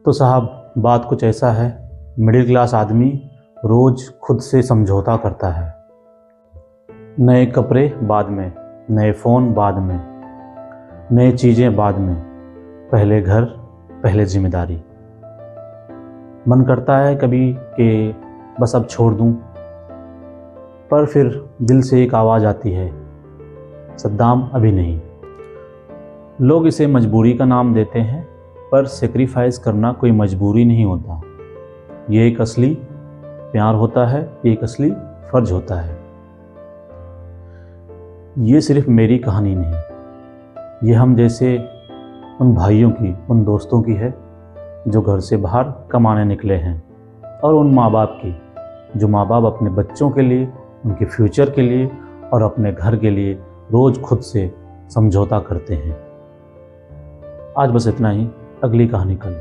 तो साहब बात कुछ ऐसा है, मिडिल क्लास आदमी रोज़ खुद से समझौता करता है। नए कपड़े बाद में, नए फ़ोन बाद में, नई चीज़ें बाद में, पहले घर पहले जिम्मेदारी। मन करता है कभी कि बस अब छोड़ दूं, पर फिर दिल से एक आवाज़ आती है, सद्दाम अभी नहीं। लोग इसे मजबूरी का नाम देते हैं, पर सेक्रीफाइस करना कोई मजबूरी नहीं होता। ये एक असली प्यार होता है, एक असली फ़र्ज होता है। ये सिर्फ मेरी कहानी नहीं, ये हम जैसे उन भाइयों की, उन दोस्तों की है जो घर से बाहर कमाने निकले हैं, और उन माँ बाप की जो माँ बाप अपने बच्चों के लिए, उनके फ्यूचर के लिए और अपने घर के लिए रोज़ खुद से समझौता करते हैं। आज बस इतना ही, अगली कहानी कल।